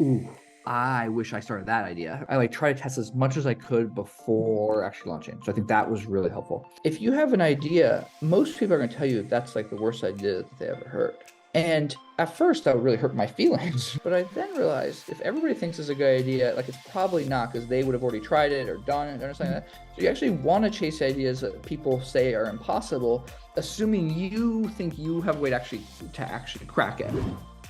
Ooh, I wish I started that idea. I try to test as much as I could before actually launching. So I think that was really helpful. If you have an idea, most people are going to tell you that's the worst idea that they ever heard. And at first that would really hurt my feelings. But I then realized if everybody thinks it's a good idea, it's probably not, because they would have already tried it or done it or something like that. So you actually want to chase ideas that people say are impossible, assuming you think you have a way to actually crack it.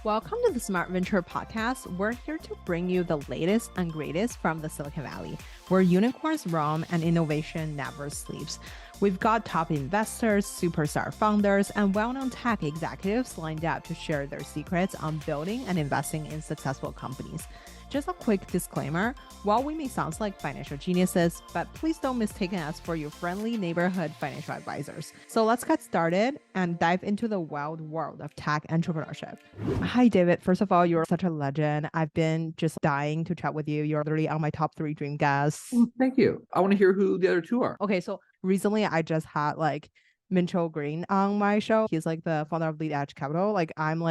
Welcome to the Smart Venture Podcast. We're here to bring you the latest and greatest from the Silicon Valley, where unicorns roam and innovation never sleeps. We've got top investors, superstar founders, and well-known tech executives lined up to share their secrets on building and investing in successful companies. Just a quick disclaimer, while we may sound like financial geniuses, but please don't mistake us for your friendly neighborhood financial advisors. So let's get started and dive into the wild world of tech entrepreneurship. Hi, David. First of all, you're such a legend. I've been just dying to chat with you. You're literally on my top 3 dream guests. Thank you. I want to hear who the other 2 are. Okay, so recently I just had Mincho Green on my show. He's the founder of Lead Edge Capital. I'm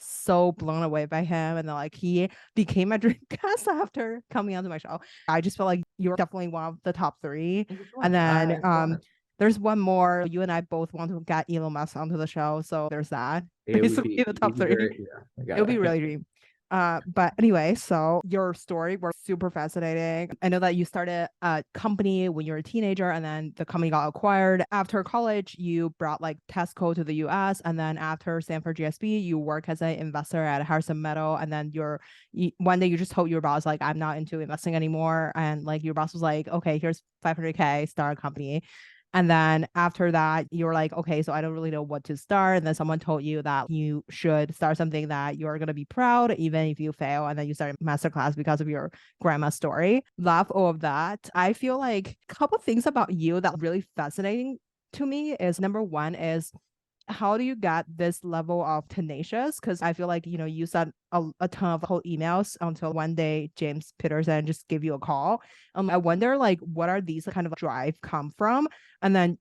so blown away by him, and then he became a dream guest after coming onto my show. I just feel like you're definitely one of the top 3. And then there's one more. You and I both want to get Elon Musk onto the show, so there's that. Basically the top 3. It would be really dream. But anyway, so your story was super fascinating. I know that you started a company when you were a teenager, and then the company got acquired. After college, you brought Tesco to the US, and then after Stanford GSB, you work as an investor at Harrison Metal, and then one day you just told your boss, I'm not into investing anymore, and your boss was like, okay, here's $500K, start a company. And then after that, you're like, okay, so I don't really know what to start. And then someone told you that you should start something that you're going to be proud, even if you fail. And then you start MasterClass because of your grandma's story. Love all of that. I feel like a couple of things about you that really fascinating to me is, number one is, how do you get this level of tenacious? Because I feel like, you sent a ton of cold emails until one day James Peterson just gave you a call. I wonder, what are these kind of drive come from? And then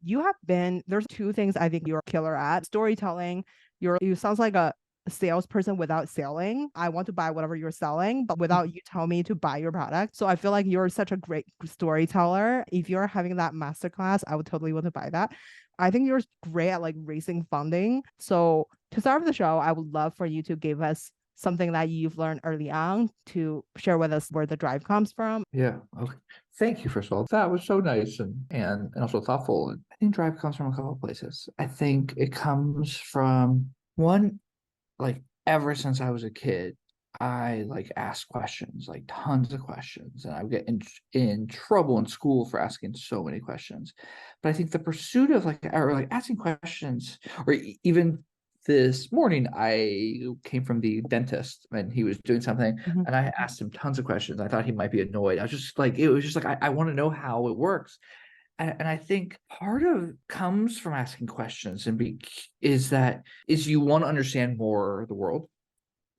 there's 2 things I think you're killer at: storytelling. You sounds like a salesperson without selling. I want to buy whatever you're selling, but without you tell me to buy your product. So I feel like you're such a great storyteller. If you're having that masterclass, I would totally want to buy that. I think you're great at raising funding. So to start with the show, I would love for you to give us something that you've learned early on to share with us where the drive comes from. Yeah. Okay. Thank you, first of all. That was so nice and also thoughtful. And I think drive comes from a couple of places. I think it comes from one, ever since I was a kid, I ask questions, tons of questions, and I would get in trouble in school for asking so many questions. But I think the pursuit of asking questions, or even this morning, I came from the dentist and he was doing something, and I asked him tons of questions. I thought he might be annoyed. I was just I want to know how it works. And I think part of comes from asking questions is you want to understand more of the world.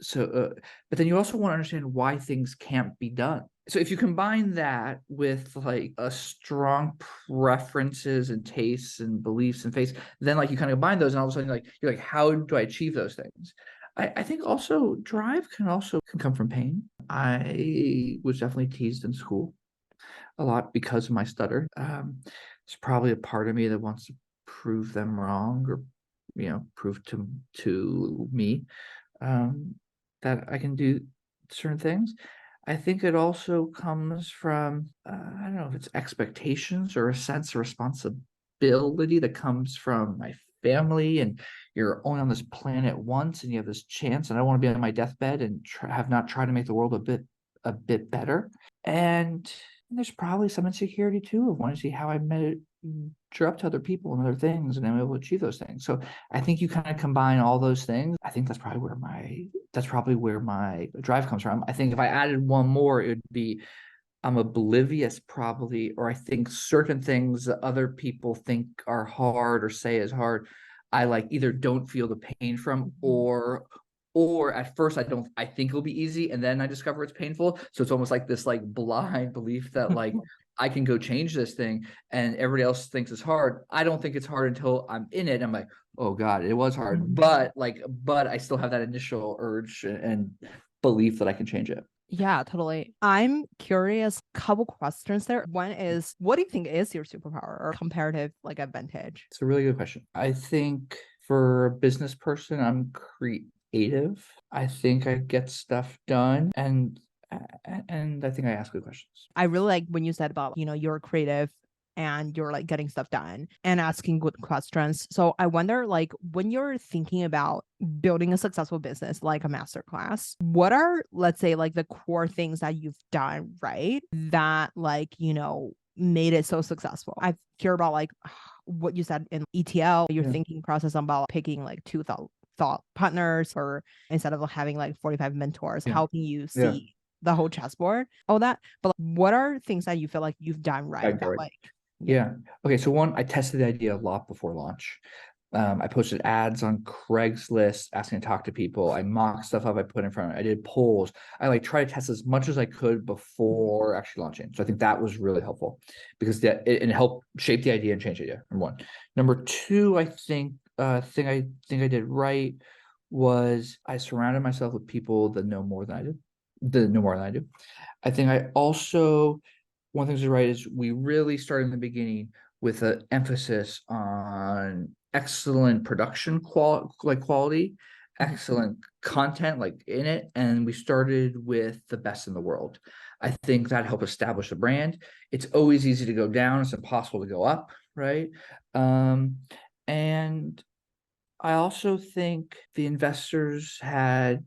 So, but then you also want to understand why things can't be done. So if you combine that with a strong preferences and tastes and beliefs and faiths, then you kind of combine those, and all of a sudden you're how do I achieve those things? I think also drive can come from pain. I was definitely teased in school a lot because of my stutter. There's probably a part of me that wants to prove them wrong, or prove to me that I can do certain things. I think it also comes from, I don't know if it's expectations or a sense of responsibility that comes from my family, and you're only on this planet once and you have this chance, and I want to be on my deathbed and have not tried to make the world a bit better. And there's probably some insecurity too of wanting to see how I measure up to other people and other things, and I'm able to achieve those things. So I think you kind of combine all those things. I think that's probably where my drive comes from. I think if I added one more, it would be I'm oblivious probably, or I think certain things that other people think are hard or say is hard, I either don't feel the pain from, or at first I think it'll be easy, and then I discover it's painful. So it's almost like this blind belief that I can go change this thing, and everybody else thinks it's hard. I don't think it's hard until I'm in it. I'm like, oh God, it was hard. But I still have that initial urge and belief that I can change it. Yeah, totally. I'm curious, couple questions there. One is, what do you think is your superpower or comparative like advantage? It's a really good question. I think for a business person, I'm creative. I think I get stuff done, and I think I ask good questions. I really like when you said about, you're creative and you're like getting stuff done and asking good questions. So I wonder, like, when you're thinking about building a successful business like a masterclass, what are, let's say, like the core things that you've done right that, like, made it so successful? I hear about like what you said in ETL, your thinking process about picking like two thought partners, or instead of having like 45 mentors helping you see the whole chessboard, all that. But like, what are things that you feel like you've done right that like Okay, so one, I tested the idea a lot before launch. I posted ads on Craigslist asking to talk to people. I mocked stuff up, I put in front of it. I did polls. I like try to test as much as I could before actually launching. So I think that was really helpful because it helped shape the idea and change the idea. Number one. Number two, I think I did right was I surrounded myself with people that know more than I do. That know more than I do. I think I also, one thing to right is we really started in the beginning with an emphasis on excellent production quality, excellent content like in it, and we started with the best in the world. I think that helped establish the brand. It's always easy to go down, it's impossible to go up, right? And I also think the investors had,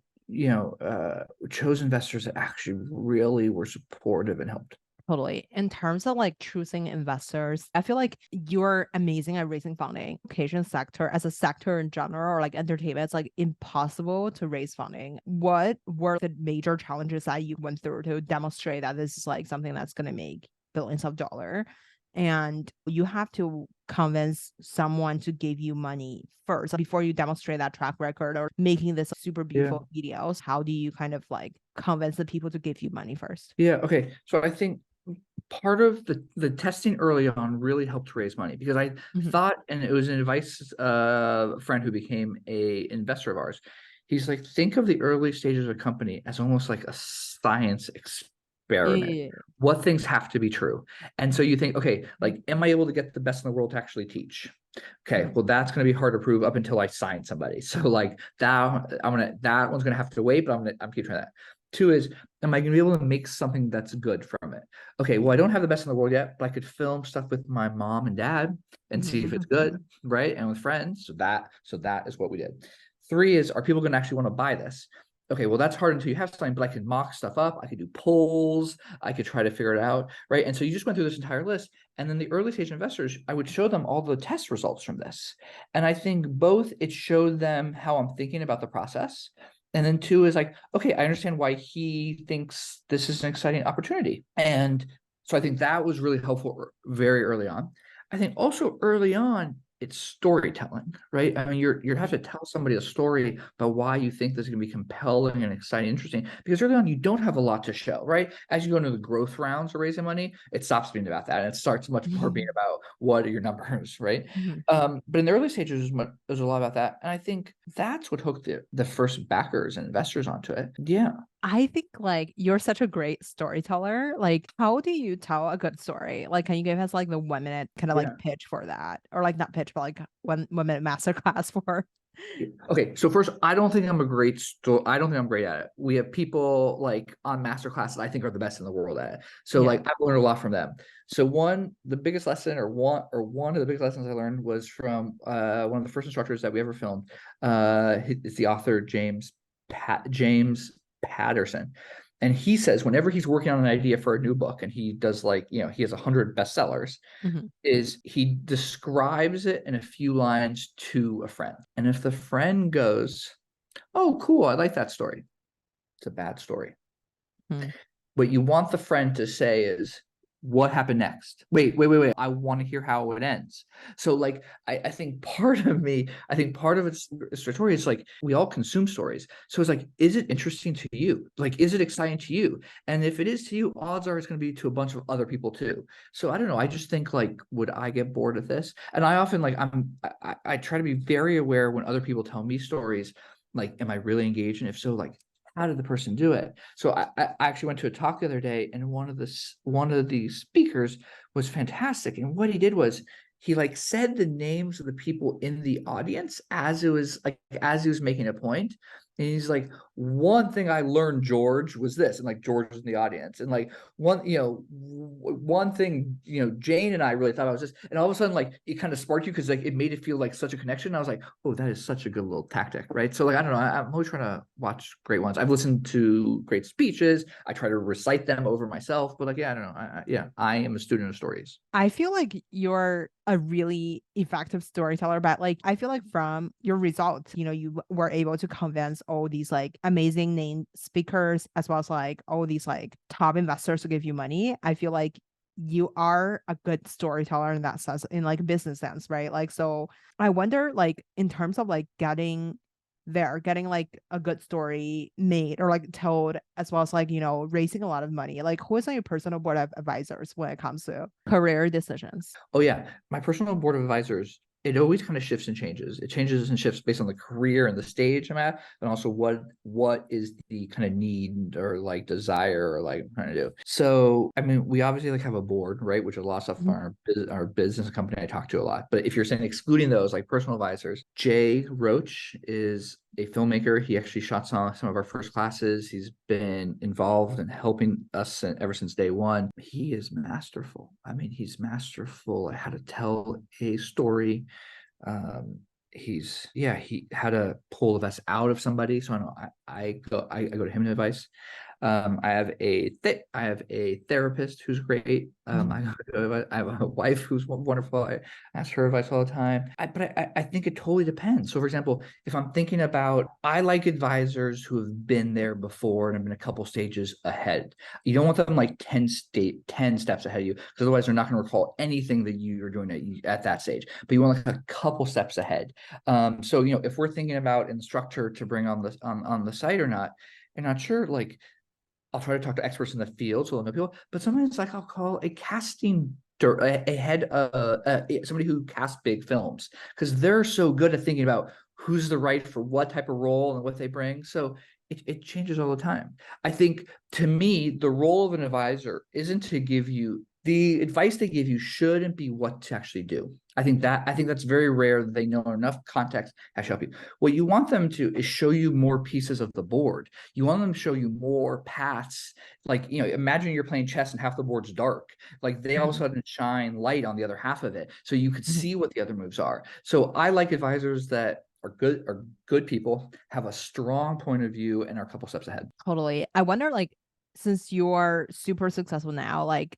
chose investors that actually really were supportive and helped. Totally. In terms of like choosing investors, I feel like you're amazing at raising funding. Education sector as a sector in general, or like entertainment, it's like impossible to raise funding. What were the major challenges that you went through to demonstrate that this is like something that's going to make billions of dollars? And you have to convince someone to give you money first before you demonstrate that track record or making this super beautiful videos. How do you kind of like convince the people to give you money first? Yeah. Okay. So I think part of the testing early on really helped raise money because I thought, and it was an advice friend who became a investor of ours. He's like, think of the early stages of a company as almost like a science experiment. What things have to be true. And so you think, okay, like, am I able to get the best in the world to actually teach? Okay, well, that's going to be hard to prove up until I sign somebody. So like that one's gonna have to wait, but I'm keep trying that. Two is, am I going to be able to make something that's good from it? Okay, well, I don't have the best in the world yet, but I could film stuff with my mom and dad and see if it's good, right? And with friends. So that is what we did. Three is, are people going to actually want to buy this? Okay, well, that's hard until you have something, but I could mock stuff up. I could do polls. I could try to figure it out, right? And so you just went through this entire list. And then the early stage investors, I would show them all the test results from this. And I think both it showed them how I'm thinking about the process. And then two is like, okay, I understand why he thinks this is an exciting opportunity. And so I think that was really helpful very early on. I think also early on, it's storytelling, right? I mean, you have to tell somebody a story about why you think this is going to be compelling and exciting, interesting, because early on you don't have a lot to show, right? As you go into the growth rounds of raising money, it stops being about that and it starts much more being about what are your numbers, right? But in the early stages, there's a lot about that, and I think that's what hooked the first backers and investors onto it. Yeah. I think like you're such a great storyteller. Like, how do you tell a good story? Like, can you give us like the 1 minute kind of like pitch for that, or like not pitch, but like 1 minute masterclass for? Okay, so first, I don't think I'm great at it. We have people like on masterclass that I think are the best in the world at it. So like I've learned a lot from them. So the biggest lesson, or one of the biggest lessons I learned was from one of the first instructors that we ever filmed. It's the author James Patterson. And he says whenever he's working on an idea for a new book, and he does like, he has 100 bestsellers, is he describes it in a few lines to a friend. And if the friend goes, oh, cool, I like that story, it's a bad story. What you want the friend to say is, what happened next? Wait. I want to hear how it ends. So like, I think part of it's story is like, we all consume stories. So it's like, is it interesting to you? Like, is it exciting to you? And if it is to you, odds are it's going to be to a bunch of other people too. So I don't know. I just think like, would I get bored of this? And I often like, I try to be very aware when other people tell me stories, like, am I really engaged? And if so, like, how did the person do it? So I actually went to a talk the other day, and one of the speakers was fantastic. And what he did was he like said the names of the people in the audience as it was like as he was making a point. And he's like, one thing I learned, George, was this, and like George was in the audience, and like one thing, Jane and I really thought about was this, and all of a sudden, like it kind of sparked you because like it made it feel like such a connection. I was like, oh, that is such a good little tactic, right? So like I don't know, I'm always trying to watch great ones. I've listened to great speeches. I try to recite them over myself, but like yeah, I don't know. I am a student of stories. I feel like you're a really effective storyteller, but like I feel like from your results, you were able to convince all these like amazing name speakers as well as like all these like top investors to give you money. I feel like you are a good storyteller in that sense, in like business sense, right? Like, so I wonder, like, in terms of like getting like a good story made or like told, as well as like, raising a lot of money. Like, who is on your personal board of advisors when it comes to career decisions? Oh yeah, my personal board of advisors, it always kind of shifts and changes. It changes and shifts based on the career and the stage I'm at, and also what is the kind of need or like desire or like I'm trying to do. So I mean, we obviously like have a board, right? Which a lot of stuff on our business company I talk to a lot. But if you're saying excluding those, like personal advisors, Jay Roach is a filmmaker. He actually shot some of our first classes. He's been involved in helping us ever since day one. He is masterful. I mean, he's masterful at how to tell a story. He how to pull the best out of somebody. So I go to him in advice. I have a therapist who's great. I have a wife who's wonderful. I ask her advice all the time. But I think it totally depends. So, for example, if I'm thinking about, I like advisors who have been there before and have been a couple stages ahead. You don't want them like 10 steps ahead of you, because otherwise they're not going to recall anything that you're doing at that stage. But you want like a couple steps ahead. So if we're thinking about in the structure to bring on the site or not, I'm not sure. Like I'll try to talk to experts in the field so they'll know people, but sometimes like I'll call a casting a head somebody who casts big films, because they're so good at thinking about who's the right for what type of role and what they bring. So it changes all the time. I think, to me, the role of an advisor isn't to give you the advice. They give you shouldn't be what to actually do. I think that's very rare that they know enough context to help you. What you want them to is show you more pieces of the board. You want them to show you more paths. Like, imagine you're playing chess and half the board's dark. Like they all of a sudden shine light on the other half of it, so you could see what the other moves are. So I like advisors that are good people, have a strong point of view, and are a couple steps ahead. Totally. I wonder, like, since you're super successful now, like,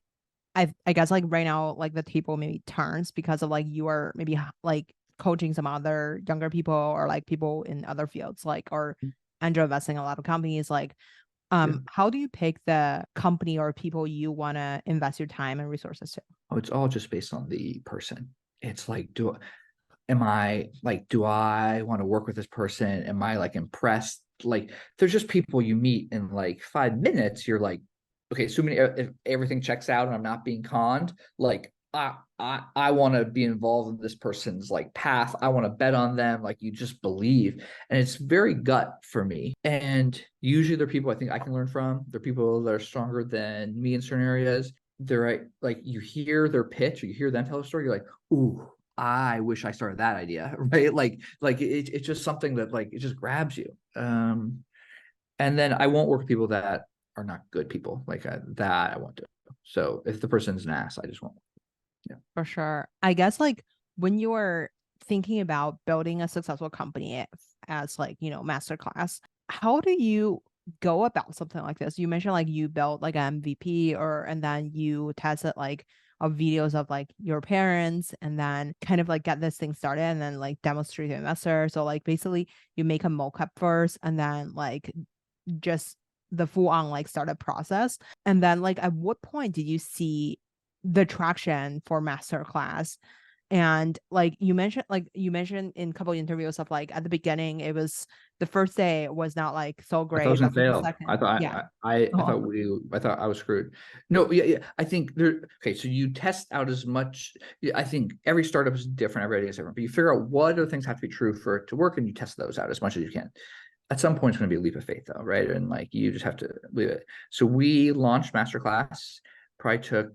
I guess like right now, like the table maybe turns because of like you are maybe like coaching some other younger people or like people in other fields, like, or angel investing a lot of companies. Like, how do you pick the company or people you want to invest your time and resources to? Oh, it's all just based on the person. It's like, do I want to work with this person? Am I like impressed? Like, there's just people you meet in like 5 minutes. You're like, okay, assuming if everything checks out and I'm not being conned, like I want to be involved in this person's like path. I want to bet on them. Like, you just believe, and it's very gut for me. And usually they're people I think I can learn from. They're people that are stronger than me in certain areas. They're right. Like, you hear their pitch or you hear them tell a story, you're like, ooh, I wish I started that idea, right? It's just something that like it just grabs you. And then I won't work with people that are not good people, like that I won't do. So if the person's an ass, I just won't. Yeah. For sure. I guess like when you are thinking about building a successful company as like, MasterClass, how do you go about something like this? You mentioned like you built like an MVP, and then you tested like videos of like your parents, and then kind of like get this thing started and then like demonstrate to investors. So like basically you make a mockup first and then like just the full on like startup process. And then like at what point did you see the traction for MasterClass? And like you mentioned in a couple of interviews of like at the beginning, it was the first day was not like so I thought I great, was but gonna for the fail. second, yeah. I thought I was screwed. No, yeah. I think okay. So you test out as much. Yeah, I think every startup is different. Every idea is different. But you figure out what other things have to be true for it to work, and you test those out as much as you can. at some point it's going to be a leap of faith though, right? And like you just have to leave it. So we launched MasterClass, probably took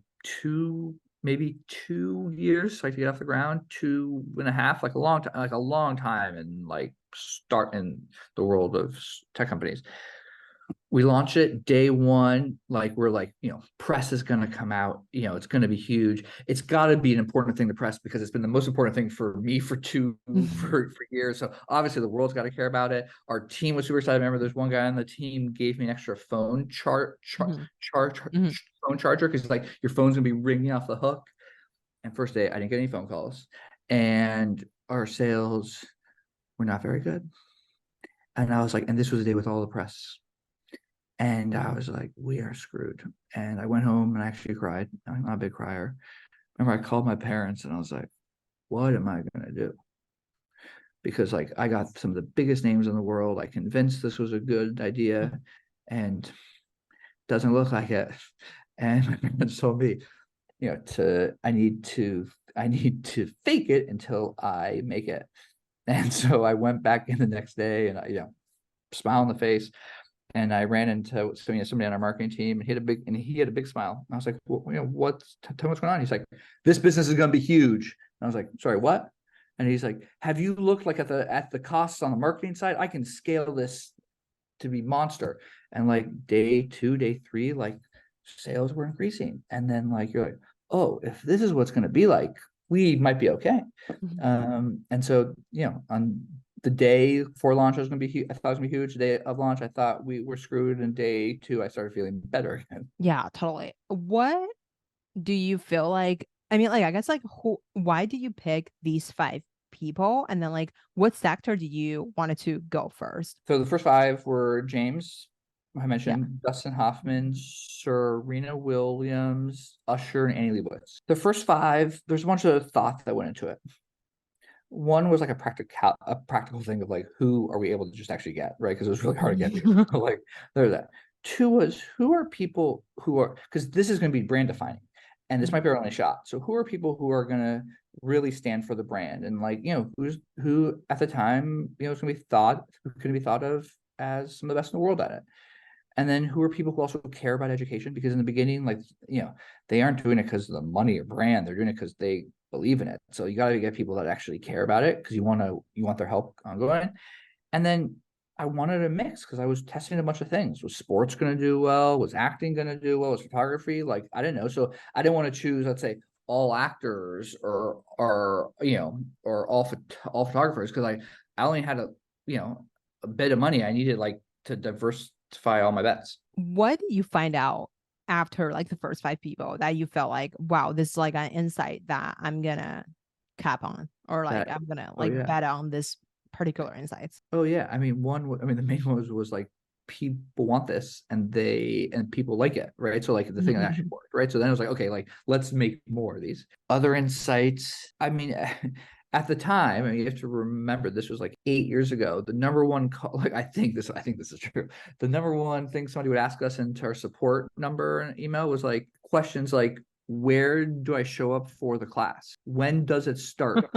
maybe 2 years like to get off the ground, 2.5, like a long time, and like start in the world of tech companies. We launch it day one, like we're like, press is going to come out, it's going to be huge. It's got to be an important thing to press because it's been the most important thing for me for years. So obviously the world's got to care about it. Our team was super excited. I remember there's one guy on the team gave me an extra phone phone charger, because like your phone's gonna be ringing off the hook. And first day I didn't get any phone calls, and our sales were not very good. And I was like, and this was a day with all the press. And I was like, we are screwed. And I went home and I actually cried. I'm not a big crier. Remember, I called my parents and I was like, what am I going to do? Because like I got some of the biggest names in the world. I convinced this was a good idea, and doesn't look like it. And my parents told me, I need to fake it until I make it. And so I went back in the next day and I, smile on the face. And I ran into somebody on our marketing team, and he had a big smile. And I was like, well, tell me what's going on. He's like, this business is going to be huge. And I was like, sorry, what? And he's like, have you looked like at the costs on the marketing side? I can scale this to be monster. And like day 2, day 3, like sales were increasing. And then like, you're like, oh, if this is what's going to be like, we might be okay. And so, on the day before launch, was going to be huge. I thought it was going to be huge. The day of launch, I thought we were screwed. And day 2, I started feeling better again. Yeah, totally. What do you feel like? I mean, like, I guess, like, why did you pick these 5 people? And then, like, what sector do you wanted to go first? So the first 5 were James, I mentioned, Dustin Hoffman, Serena Williams, Usher, and Annie Leibovitz. The first 5, there's a bunch of thought that went into it. One was like a practical thing of like, who are we able to just actually get, right? Because it was really hard to get people. So like, there's that. 2 was, who are people who are, because this is going to be brand defining, and this might be our only shot. So who are people who are going to really stand for the brand, and like, who at the time, is going to be thought of as some of the best in the world at it. And then who are people who also care about education? Because in the beginning, like, they aren't doing it because of the money or brand. They're doing it because they believe in it. So you got to get people that actually care about it, because you want their help ongoing. And then I wanted a mix, because I was testing a bunch of things. Was sports going to do well? Was acting going to do well? Was photography? Like, I didn't know. So I didn't want to choose, let's say, all actors or all photographers, because I only had a bit of money. I needed like to diversify all my bets. What did you find out after like the first 5 people that you felt like, wow, this is like an insight that I'm gonna cap on, or like I'm gonna bet on this particular insights? Oh yeah, I mean, the main one was like, people want this, and people like it, right? So like the thing that actually worked, right? So then it was like, okay, like let's make more of these. Other insights, I mean, at the time, I mean, you have to remember this was like 8 years ago. The number one call, like I think this is true. The number one thing somebody would ask us into our support number and email was like questions like, where do I show up for the class? When does it start?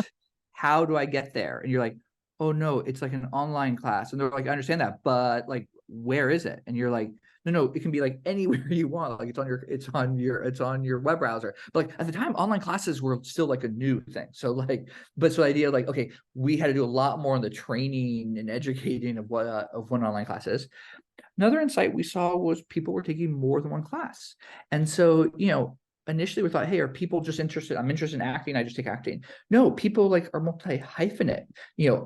How do I get there? And you're like, oh no, it's like an online class. And they're like, I understand that, but like, where is it? And you're like, no, it can be like anywhere you want. Like it's on your web browser. But like at the time, online classes were still like a new thing. So like, but so the idea of like, okay, we had to do a lot more on the training and educating of what online class is. Another insight we saw was people were taking more than one class. And so, initially we thought, hey, are people just interested? I'm interested in acting, I just take acting. No, people like are multi-hyphenate.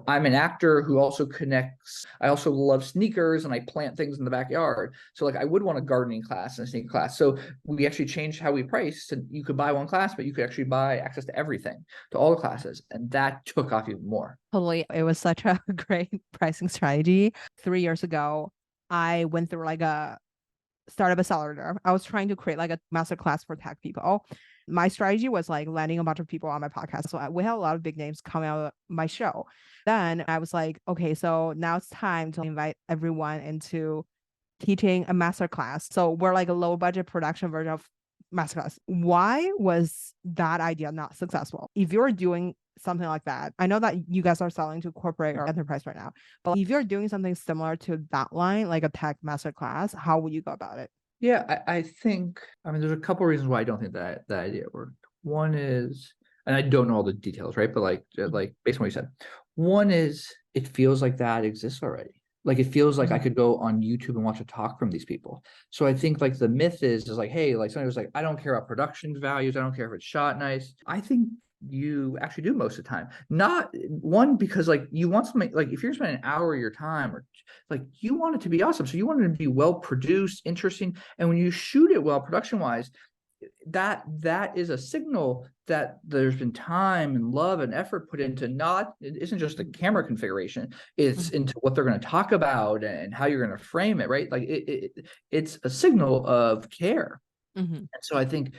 I'm an actor who also connects. I also love sneakers, and I plant things in the backyard. So like I would want a gardening class and a sneaker class. So we actually changed how we priced. And you could buy one class, but you could actually buy access to everything, to all the classes. And that took off even more. Totally. It was such a great pricing strategy. 3 years ago, I went through like a startup accelerator. I was trying to create like a masterclass for tech people. My strategy was like landing a bunch of people on my podcast. So we had a lot of big names coming out of my show. Then I was like, okay, so now it's time to invite everyone into teaching a masterclass. So we're like a low budget production version of masterclass. Why was that idea not successful? If you're doing something like that, I know that you guys are selling to corporate or enterprise right now, but if you're doing something similar to that line, like a tech masterclass, how would you go about it? Yeah, I think, I mean, there's a couple reasons why I don't think that idea worked. One is, and I don't know all the details, right? But like based on what you said, one is it feels like that exists already. Like it feels like I could go on YouTube and watch a talk from these people. So I think like the myth is like, hey, like somebody was like, I don't care about production values, I don't care if it's shot nice. I think you actually do most of the time. Not one, because like you want something, like if you're spending an hour of your time, or like you want it to be awesome. So you want it to be well produced, interesting. And when you shoot it well, production wise, that is a signal that there's been time and love and effort put into, not, it isn't just the camera configuration, it's into what they're going to talk about and how you're going to frame it, right? Like it's a signal of care. And so I think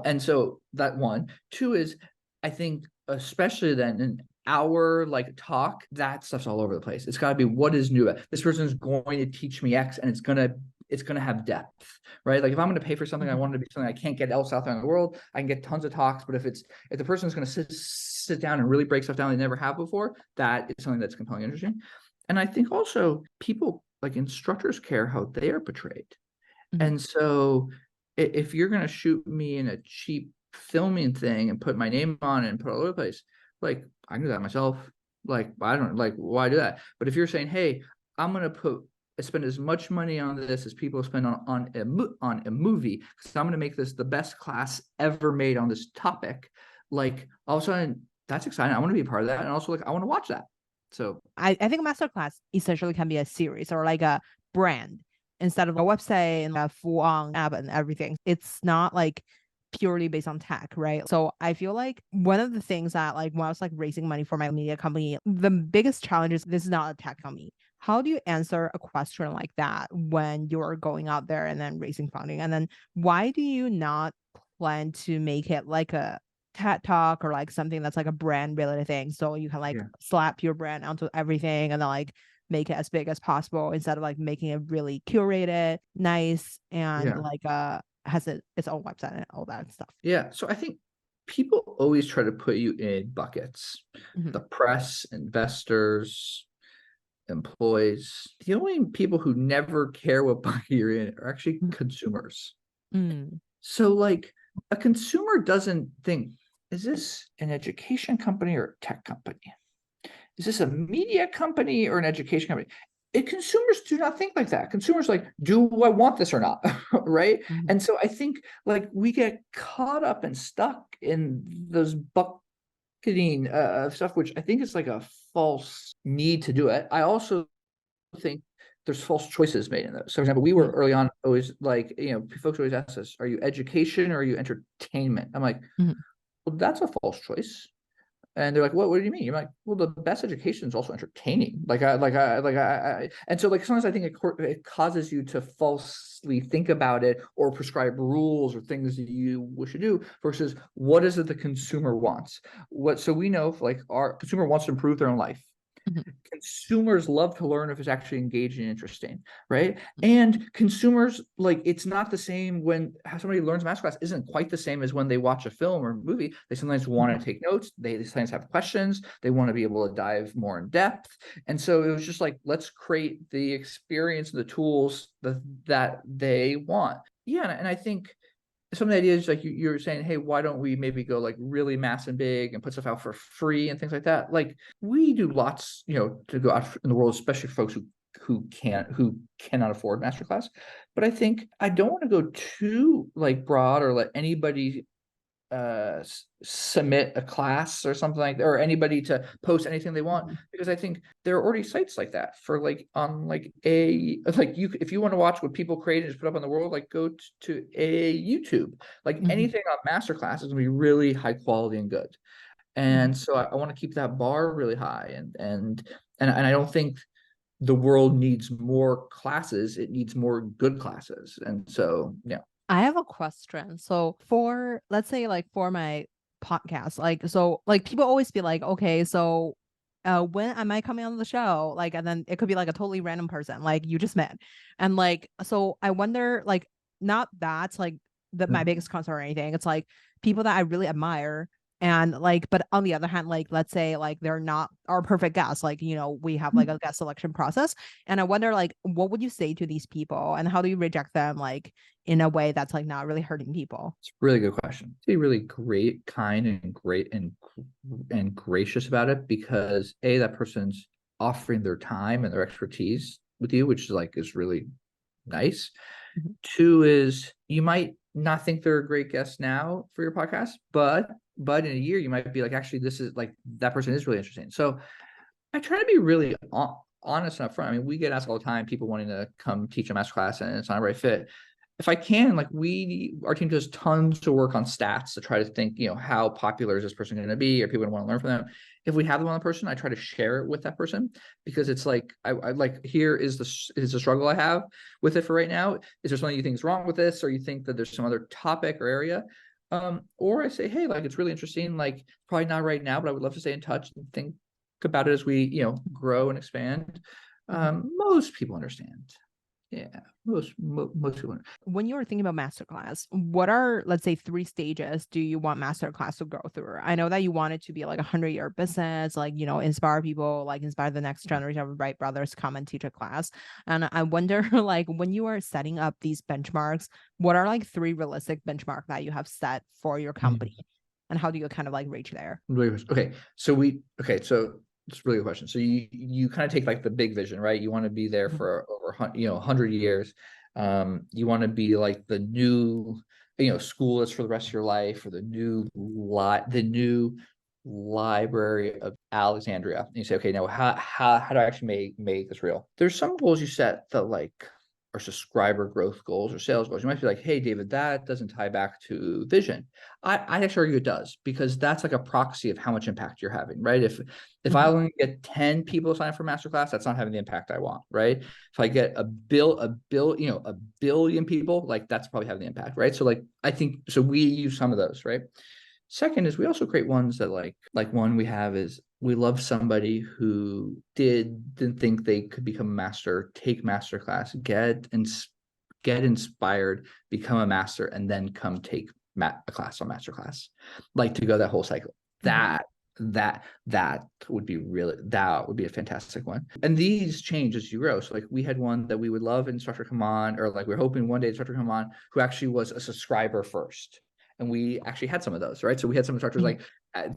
and so that one. Two is, I think especially then an hour like talk, that stuff's all over the place. It's got to be, what is new? This person is going to teach me X, and it's gonna have depth, right? Like if I'm going to pay for something, I want it to be something I can't get else out there in the world. I can get tons of talks, but if the person is going to sit down and really break stuff down they never have before, that is something that's compelling, interesting. And I think also people, like instructors, care how they are portrayed. And so if you're going to shoot me in a cheap filming thing and put my name on it and put it all over the place, like I can do that myself. Like I don't, like, why do that? But if you're saying, hey, I'm going to spend as much money on this as people spend on a movie, because I'm going to make this the best class ever made on this topic, like all of a sudden that's exciting. I want to be a part of that, and also like I want to watch that. So I think a masterclass essentially can be a series or like a brand instead of a website and a full on app and everything. It's not like purely based on tech, right? So I feel like one of the things that, like, when I was like raising money for my media company, the biggest challenge is this is not a tech company. How do you answer a question like that when you're going out there and then raising funding? And then why do you not plan to make it like a TED talk or like something that's like a brand related thing, so you can like yeah, slap your brand onto everything and then like make it as big as possible instead of like making it really curated, nice, and yeah, like has its own website and all that stuff. yeah. So I think people always try to put you in buckets: the press, investors, employees. The only people who never care what bucket you're in are actually consumers. Mm. So like a consumer doesn't think, is this an education company or a tech company? Is this a media company or an education company? Consumers do not think like that. Consumers like, do I want this or not? Right. Mhm. And so I think like we get caught up and stuck in those bucketing stuff, which I think is like a false need to do it. I also think there's false choices made in those. So, for example, we were early on always like, folks always ask us, are you education or are you entertainment? I'm like, Mhm. well, that's a false choice. And they're like, what do you mean? You're like, well, the best education is also entertaining. And so like sometimes I think it causes you to falsely think about it or prescribe rules or things that you wish to do versus what is it the consumer wants? So we know like our consumer wants to improve their own life. Mhm. Consumers love to learn if it's actually engaging and interesting, right? And consumers, like, it's not the same when how somebody learns masterclass isn't quite the same as when they watch a film or a movie. They sometimes want to take notes, they sometimes have questions, they want to be able to dive more in depth. And so it was just like, let's create the experience and the tools that they want. Yeah, and I think some of the ideas, like you're saying, hey, why don't we maybe go like really mass and big and put stuff out for free and things like that? Like we do lots, to go out in the world, especially for folks who cannot afford masterclass. But I think I don't want to go too like broad or let anybody submit a class or something like that, or anybody to post anything they want, because I think there are already sites like that for like on like you, if you want to watch what people create and just put up on the world, like go to a YouTube. Like anything on masterclass is gonna be really high quality and good. And so I want to keep that bar really high, and I don't think the world needs more classes, it needs more good classes. And so yeah. I have a question. So for, let's say, like for my podcast, like, so like people always be like, okay, so when am I coming on the show? Like, and then it could be like a totally random person like you just met. And like, so I wonder, like, not that like my biggest concern or anything. It's like people that I really admire. And like, but on the other hand, like, let's say like they're not our perfect guests. Like, we have like a guest selection process. And I wonder, like, what would you say to these people and how do you reject them, like, in a way that's like not really hurting people? It's a really good question. Be really great, kind, and great and gracious about it, because that person's offering their time and their expertise with you, which is really nice. Mhm. Two is, you might not think they're a great guest now for your podcast, but in a year you might be like, actually, this is like, that person is really interesting. So I try to be really honest and upfront. I mean, we get asked all the time, people wanting to come teach a masterclass and it's not a right fit. If I can, like, our team does tons of work on stats to try to think, how popular is this person going to be, or people going to want to learn from them. If we have them on the person, I try to share it with that person, because it's like, I like, here is the struggle I have with it for right now. Is there something you think is wrong with this, or you think that there's some other topic or area? Or I say, hey, like, it's really interesting, like, probably not right now, but I would love to stay in touch and think about it as we, grow and expand. Most people understand. Yeah, most people. When you were thinking about masterclass, what are, let's say, 3 stages do you want masterclass to go through? I know that you want it to be like 100-year business, like, inspire people, like inspire the next generation of Wright brothers, come and teach a class. And I wonder, like, when you are setting up these benchmarks, what are like 3 realistic benchmarks that you have set for your company? And how do you kind of like reach there? Okay, so it's really good question. So you kind of take like the big vision, right? You want to be there for over 100 years. You want to be like the new school that's for the rest of your life, or the new library of Alexandria. And you say, okay, now how do I actually make this real? There's some goals you set that like are subscriber growth goals or sales goals. You might be like, hey, David, that doesn't tie back to vision. I actually argue it does, because that's like a proxy of how much impact you're having, right? If I only get 10 people to sign up for masterclass, that's not having the impact I want, right? If I get a billion people, like, that's probably having the impact, right? So like, I think, so we use some of those, right? Second is, we also create ones that like one we have is, we love somebody who didn't think they could become a master, take masterclass, get inspired, become a master, and then come take a class on masterclass, like, to go that whole cycle. That would be a fantastic one. And these change as you grow. So like, we had one that we would love an instructor come on, or like, we're hoping one day instructor come on who actually was a subscriber first. And we actually had some of those, right? So we had some instructors like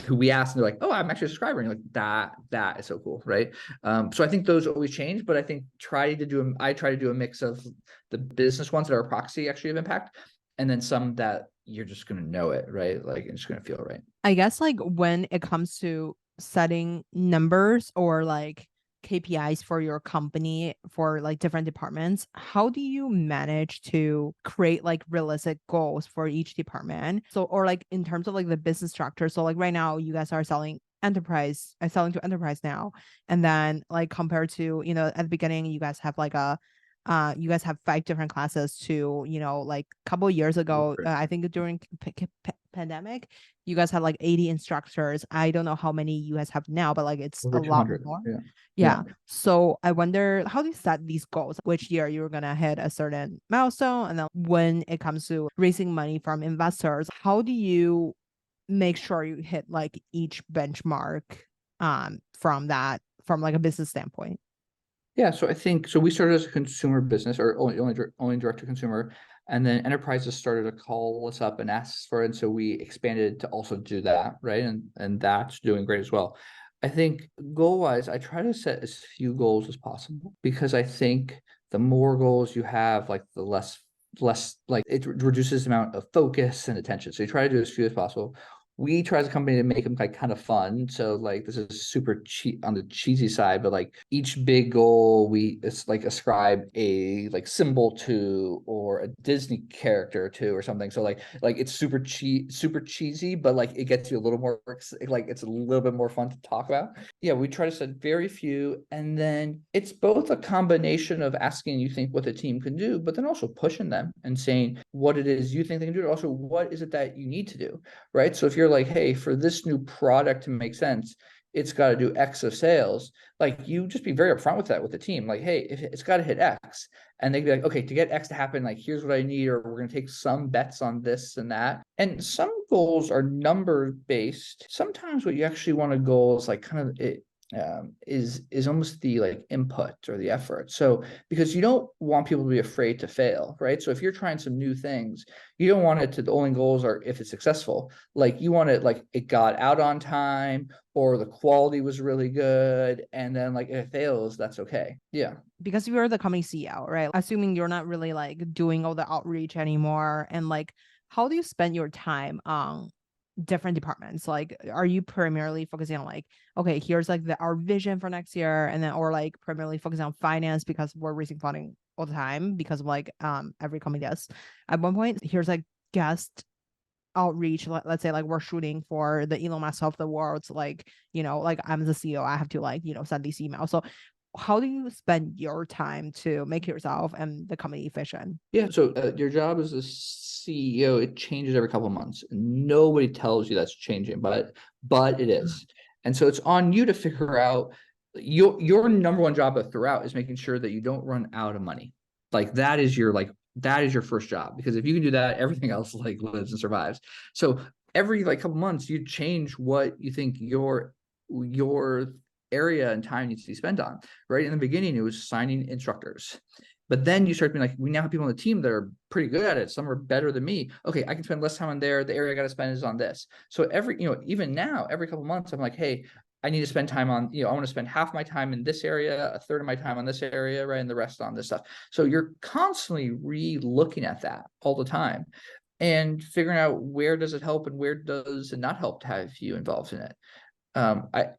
who we asked, and they're like, "Oh, I'm actually a subscriber," and you're like, that is so cool, right? So I think those always change, but I think I try to do a mix of the business ones that are a proxy actually of impact, and then some that you're just gonna know it, right? Like, it's just gonna feel right. I guess like when it comes to setting numbers or like KPIs for your company for like different departments, how do you manage to create like realistic goals for each department? So, or like in terms of like the business structure. So like right now you guys are selling selling to enterprise now. And then like compared to, at the beginning, you guys have like you guys have 5 different classes to, like a couple of years ago, I think during pandemic, you guys had like 80 instructors. I don't know how many you guys have now, but like it's Over a lot 200. more. Yeah. Yeah. So I wonder, how do you set these goals? Which year you're gonna hit a certain milestone? And then when it comes to raising money from investors, how do you make sure you hit like each benchmark from like a business standpoint? Yeah, so I think, so we started as a consumer business, or only direct to consumer, and then enterprises started to call us up and ask for it, and so we expanded to also do that, right? And that's doing great as well. I think goal wise, I try to set as few goals as possible, because I think the more goals you have, like, the less like, it reduces the amount of focus and attention. So you try to do as few as possible. We try as a company to make them like kind of fun. So like, this is super cheap on the cheesy side, but like, each big goal it's like ascribe a like symbol to, or a Disney character to, or something. So like it's super cheesy, but like, it gets you a little more, like, it's a little bit more fun to talk about. Yeah, we try to set very few, and then it's both a combination of asking you think what the team can do, but then also pushing them and saying what it is you think they can do, and also what is it that you need to do, right? So if you're like, hey, for this new product to make sense, it's got to do X of sales, like you just be very upfront with that with the team. Like, hey, if it's got to hit X, and they'd be like, okay, to get X to happen, like here's what I need, or we're gonna take some bets on this and that. And some goals are number based. Sometimes what you actually want to goal is like kind of it is almost the like input or the effort. So because you don't want people to be afraid to fail, right? So if you're trying some new things, you don't want it to, the only goals are if it's successful. Like you want it like it got out on time, or the quality was really good, and then like if it fails, that's okay. Yeah. Because you're the company CEO, right? Assuming you're not really like doing all the outreach anymore, and like how do you spend your time on different departments? Like, are you primarily focusing on like, okay, here's like our vision for next year, and then or like primarily focusing on finance because we're raising funding all the time because of like every company does. At one point, here's like guest outreach. Let's say like we're shooting for the Elon Musk of the world. So like, like I'm the CEO, I have to like, send these emails. So how do you spend your time to make yourself and the company efficient? Yeah. So your job as a CEO, it changes every couple of months. Nobody tells you that's changing, but it is. And so it's on you to figure out your number one job throughout is making sure that you don't run out of money. Like that is your first job, because if you can do that, everything else like lives and survives. So every like couple months, you change what you think your area and time needs to be spent on. Right in the beginning, it was signing instructors. But then you start being like, we now have people on the team that are pretty good at it. Some are better than me. Okay, I can spend less time on there. The area I got to spend is on this. So even now, every couple of months, I'm like, hey, I need to spend time on, I want to spend half my time in this area, a third of my time on this area, right? And the rest on this stuff. So you're constantly re-looking at that all the time and figuring out where does it help and where does it not help to have you involved in it. I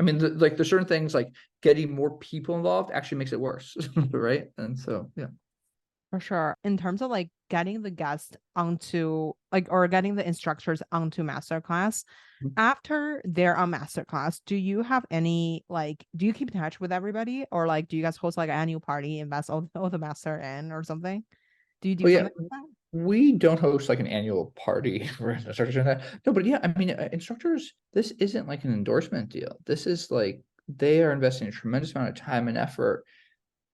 mean, like there's certain things like getting more people involved actually makes it worse, right? And so, yeah. For sure. In terms of like getting the guest onto like or getting the instructors onto masterclass, after they're on masterclass, do you have any like do you keep in touch with everybody, or like do you guys host like an annual party, invest all the master in or something? Do you Oh do yeah, something like that? we don't host like an annual party for instructors and that. No, but yeah, I mean, instructors, this isn't like an endorsement deal. This is like they are investing a tremendous amount of time and effort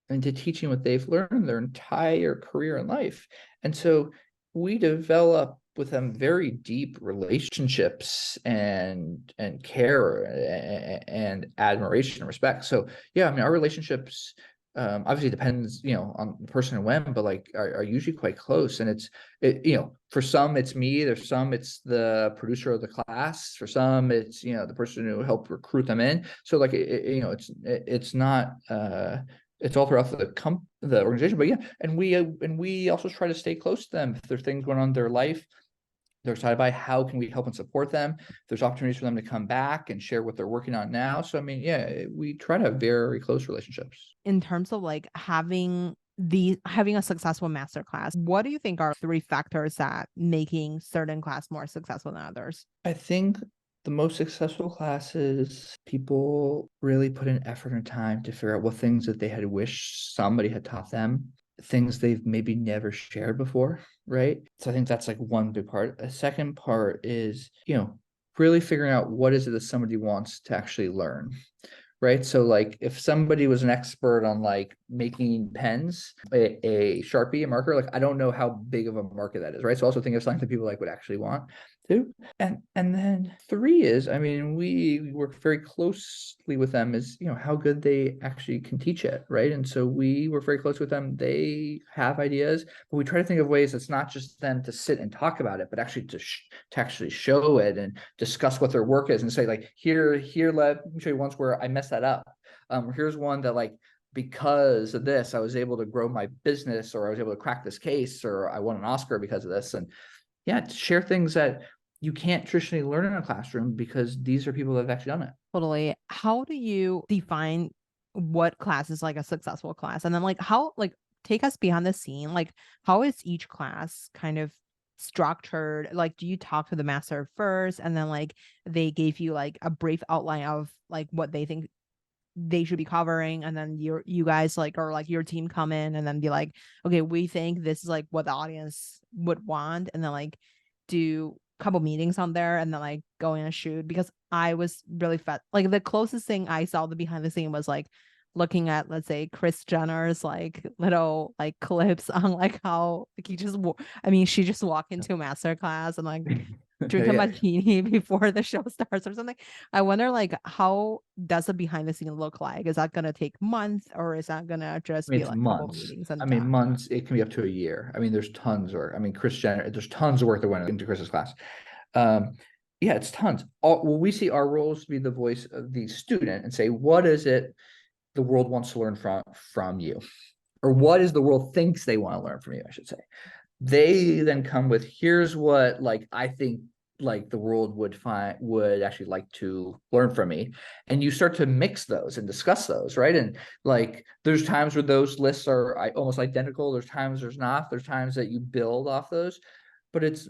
into teaching what they've learned their entire career in life. And so we develop with them very deep relationships and care and admiration and respect. So yeah, I mean, our relationships obviously depends, on the person and when, but like are usually quite close. And for some it's me, there's some it's the producer of the class, for some it's, the person who helped recruit them in. So like, it's not, it's all throughout the organization. But yeah, and we also try to stay close to them. If there's things going on in their life they're excited by, how can we help and support them? If there's opportunities for them to come back and share what they're working on now. So I mean, yeah, we try to have very close relationships. In terms of like having a successful masterclass, what do you think are three factors that making certain class more successful than others? I think the most successful classes, people really put in effort and time to figure out what things that they had wished somebody had taught them, things they've maybe never shared before, right? So I think that's like one big part. A second part is, really figuring out what is it that somebody wants to actually learn, right? So like if somebody was an expert on like making pens, a Sharpie, a marker, like I don't know how big of a market that is, right? So also think of something that people like would actually want to. And then three is, I mean, we work very closely with them is, how good they actually can teach it, right? And so we work very close with them. They have ideas, but we try to think of ways that's not just them to sit and talk about it, but actually to actually show it and discuss what their work is and say like, here, let me show you once where I messed that up. Here's one that like, because of this, I was able to grow my business, or I was able to crack this case, or I won an Oscar because of this. And yeah, to share things that you can't traditionally learn in a classroom because these are people that have actually done it. Totally. How do you define what class is like a successful class? And then like how like take us behind the scene. Like how is each class kind of structured? Like do you talk to the master first and then like they gave you like a brief outline of like what they think they should be covering, and then you guys like or like your team come in and then be like, okay, we think this is like what the audience would want, and then like do couple meetings on there and then like going and shoot, because I was really fat. Like the closest thing I saw the behind the scene was like looking at, let's say, Kris Jenner's like little like clips on like how like she just walked into a master class and like drink a Yeah. martini before the show starts or something. I wonder like how does the behind the scene look like? Is that gonna take months, or is that gonna just I mean, be it's like a couple months. meetings and I mean, done? months, it can be up to a year. I mean, there's tons of work. I mean, Kris Jenner, there's tons of work that went into Chris's class. Um, yeah, it's tons. Well, we see our roles to be the voice of the student and say, what is it the world wants to learn from you? Or what is the world thinks they want to learn from you, I should say. They then come with, here's what like I think like the world would actually like to learn from me, and you start to mix those and discuss those, right? And like there's times where those lists are almost identical, there's times there's not, there's times that you build off those, but it's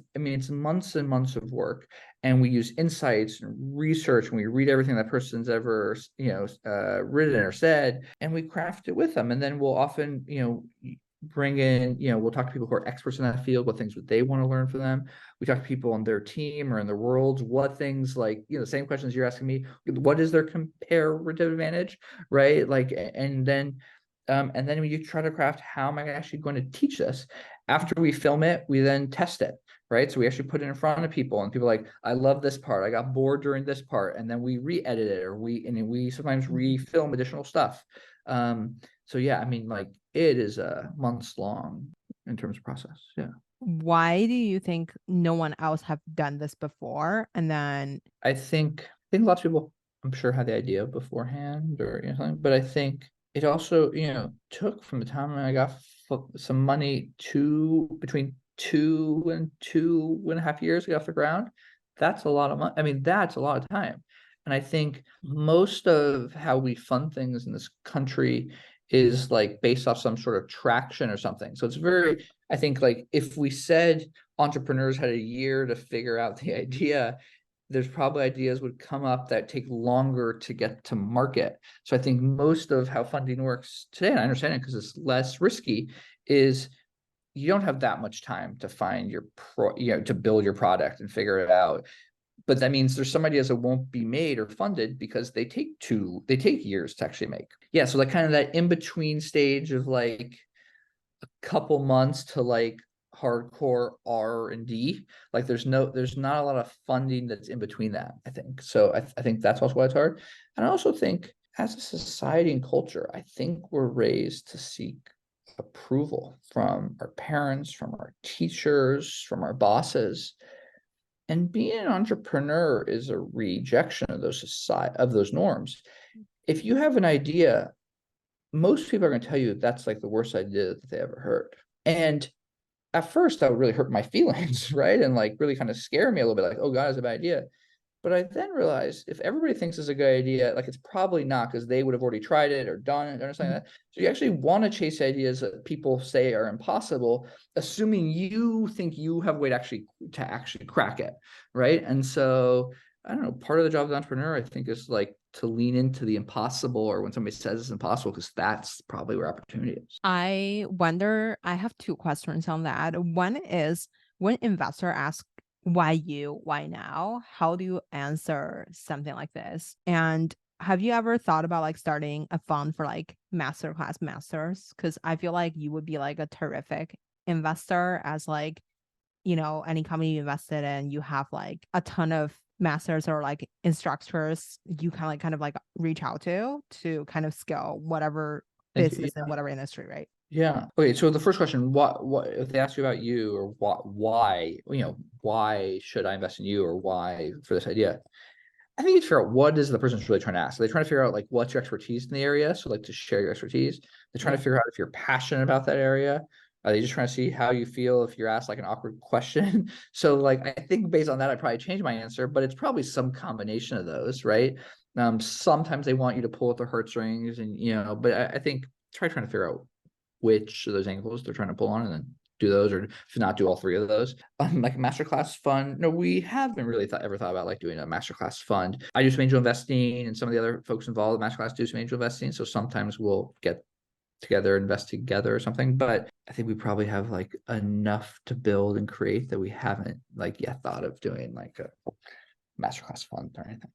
months and months of work, and we use insights and research, and we read everything that person's ever written or said, and we craft it with them, and then we'll often bring in, we'll talk to people who are experts in that field, what things would they want to learn from them. We talk to people on their team or in their worlds, what things like, the same questions you're asking me, what is their comparative advantage, right? Like, and then when you try to craft, how am I actually going to teach this? After we film it, we then test it, right? So we actually put it in front of people, and people are like, I love this part, I got bored during this part, and then we re-edit it, or we sometimes refilm additional stuff. So yeah, I mean, like it is months long in terms of process. Yeah. Why do you think no one else have done this before? And then I think lots of people, I'm sure, had the idea beforehand or something, but I think it also, took from the time I got some money to between 2 and 2.5 years to get off the ground. That's a lot of money. I mean, that's a lot of time. And I think most of how we fund things in this country is like based off some sort of traction or something. So it's very, I think, like if we said entrepreneurs had a year to figure out the idea, there's probably ideas would come up that take longer to get to market. So I think most of how funding works today, and I understand it because it's less risky, is you don't have that much time to find to build your product and figure it out. But that means there's some ideas that won't be made or funded because they take years to actually make. Yeah. So like kind of that in between stage of like a couple months to like hardcore R&D. Like there's not a lot of funding that's in between that, I think. So I think that's also why it's hard. And I also think as a society and culture, I think we're raised to seek approval from our parents, from our teachers, from our bosses. And being an entrepreneur is a rejection of those norms. If you have an idea, most people are going to tell you that's like the worst idea that they ever heard. And at first that would really hurt my feelings, right? And like really kind of scare me a little bit, like, oh God, it's a bad idea. But I then realized if everybody thinks it's a good idea, like it's probably not, because they would have already tried it or done it or something like that. So you actually want to chase ideas that people say are impossible, assuming you think you have a way to actually crack it, right? And so I don't know, part of the job of the entrepreneur, I think, is like to lean into the impossible, or when somebody says it's impossible, because that's probably where opportunity is. I wonder, I have two questions on that. One is, when investor asks why you, why now, how do you answer something like this? And have you ever thought about like starting a fund for like masterclass masters? Because I feel like you would be like a terrific investor, as like, any company you invested in, you have like a ton of masters or like instructors you can kind of like reach out to kind of scale whatever Thank you. business in whatever industry, right? Yeah. Okay. So the first question, what if they ask you about you, or why should I invest in you, or why for this idea? I think you figure out what is the person's really trying to ask. So they're trying to figure out like what's your expertise in the area. So like to share your expertise. They're trying to figure out if you're passionate about that area. Are they just trying to see how you feel if you're asked like an awkward question? So like I think based on that, I'd probably change my answer, but it's probably some combination of those, right? Sometimes they want you to pull at the heartstrings, and but I think trying to figure out which of those angles they're trying to pull on, and then do those, or if not, do all three of those. Like a masterclass fund. No, we haven't really ever thought about like doing a masterclass fund. I do some angel investing, and some of the other folks involved in masterclass do some angel investing. So sometimes we'll get together, invest together or something. But I think we probably have like enough to build and create that we haven't like yet thought of doing like a masterclass fund or anything.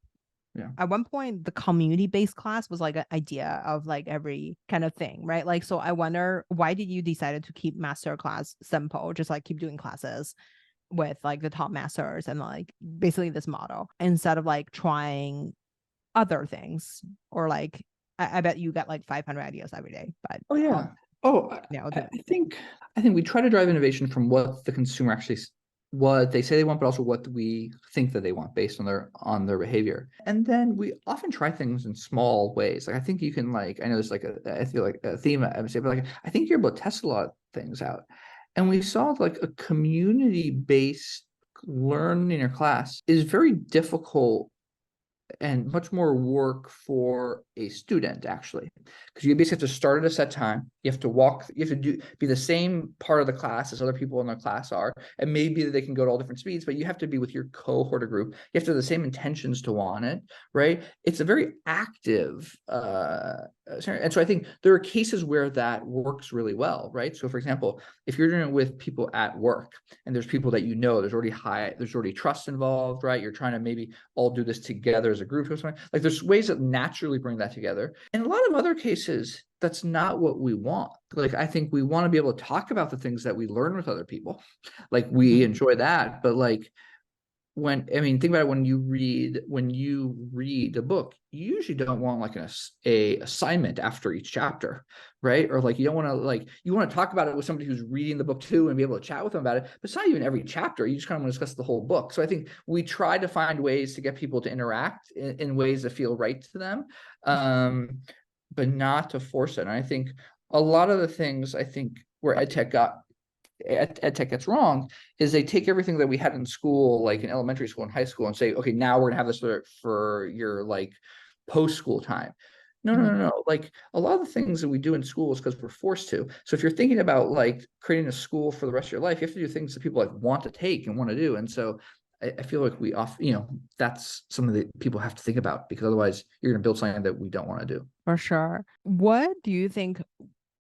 Yeah. At one point, the community-based class was like an idea of like every kind of thing, right? Like, so I wonder, why did you decide to keep masterclass simple, just like keep doing classes with like the top masters and like basically this model instead of like trying other things, or like I bet you got like 500 ideas every day, but Oh yeah. I think we try to drive innovation from what the consumer actually what they say they want, but also what we think that they want based on their behavior. And then we often try things in small ways. Like I think you can like, I know there's like I feel like a theme I would say, but like I think you're able to test a lot of things out. And we saw like a community-based learning or class is very difficult and much more work for a student actually, because you basically have to start at a set time. You have to be the same part of the class as other people in the class are, and maybe they can go to all different speeds, but you have to be with your cohort or group. You have to have the same intentions to want it, right? It's a very active and so I think there are cases where that works really well, right? So for example, if you're doing it with people at work and there's people that there's already trust involved, right? You're trying to maybe all do this together as a group or something. Like there's ways that naturally bring that together. In a lot of other cases, that's not what we want. Like I think we want to be able to talk about the things that we learn with other people. Like we enjoy that, but like think about it, when you read a book, you usually don't want like a assignment after each chapter, right? Or like you don't want to like, you want to talk about it with somebody who's reading the book too and be able to chat with them about it, but it's not even every chapter. You just kind of want to discuss the whole book. So I think we try to find ways to get people to interact in ways that feel right to them, but not to force it. And I think a lot of the things where EdTech gets wrong is they take everything that we had in school, like in elementary school and high school, and say, okay, now we're gonna have this for your like post-school time. No. Like a lot of the things that we do in school is because we're forced to. So if you're thinking about like creating a school for the rest of your life, you have to do things that people like want to take and want to do. And so I feel like that's something that people have to think about, because otherwise you're gonna build something that we don't want to do. For sure. What do you think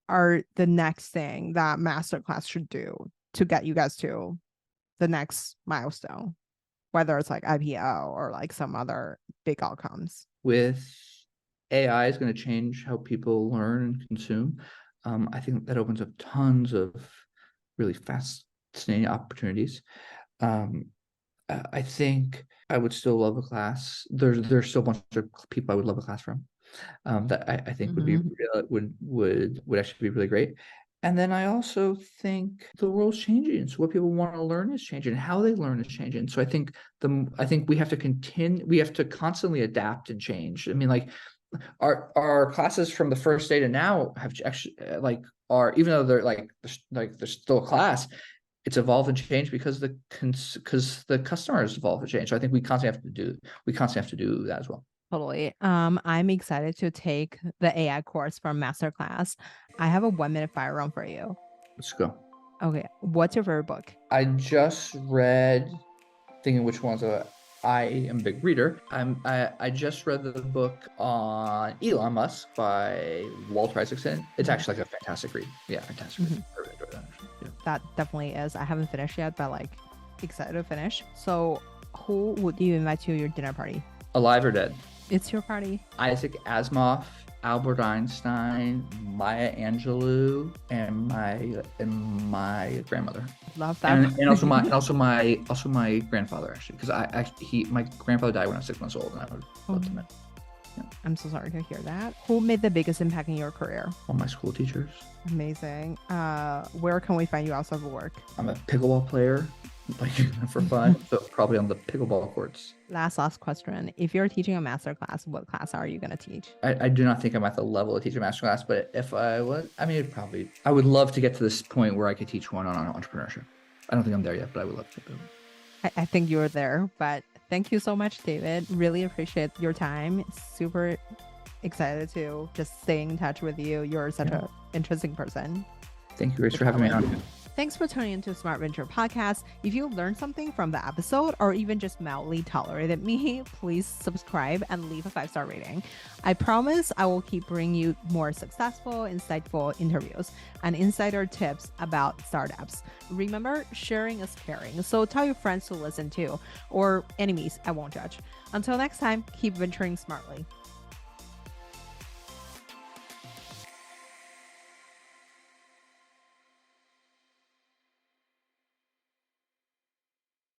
are the next thing that masterclass should do to get you guys to the next milestone, whether it's like IPO or like some other big outcomes? With AI is going to change how people learn and consume. I think that opens up tons of really fascinating opportunities. I think I would still love a class. There's still a bunch of people I would love a class from. That I think would be would actually be really great. And then I also think the world's changing. So what people want to learn is changing. How they learn is changing. So I think we have to constantly adapt and change. I mean, like our classes from the first day to now have actually even though they're still a class, it's evolved and changed because the customers evolve and change. So I think we constantly have to do that as well. Totally. I'm excited to take the AI course from MasterClass. I have a 1-minute fire round for you. Let's go. Okay. What's your favorite book? I just read, thinking which ones I am a big reader. I just read the book on Elon Musk by Walter Isaacson. It's actually like a fantastic read. Yeah, fantastic read. I really enjoyed that actually. Yeah. That definitely is. I haven't finished yet, but like excited to finish. So who would you invite to your dinner party? Alive or dead? It's your party. Isaac Asimov, Albert Einstein, Maya Angelou, and my grandmother. Love that. And also my grandfather, actually, because my grandfather died when I was 6 months old, and I would love to meet. Yeah. I'm so sorry to hear that. Who made the biggest impact in your career? All my school teachers. Amazing. Where can we find you outside of work? I'm a pickleball player, like for fun, so probably on the pickleball courts. Last question. If you're teaching a master class, what class are you going to teach? I do not think I'm at the level to teach a master class, but if I was, I would love to get to this point where I could teach one on entrepreneurship. I don't think I'm there yet, but I would love to. I think you're there, but thank you so much, David. Really appreciate your time. Super excited to just stay in touch with you. You're such an interesting person. Thank you, Grace, for having me on. Thanks for tuning into Smart Venture Podcast. If you learned something from the episode or even just mildly tolerated me, please subscribe and leave a 5-star rating. I promise I will keep bringing you more successful, insightful interviews and insider tips about startups. Remember, sharing is caring, so tell your friends to listen too, or enemies, I won't judge. Until next time, keep venturing smartly.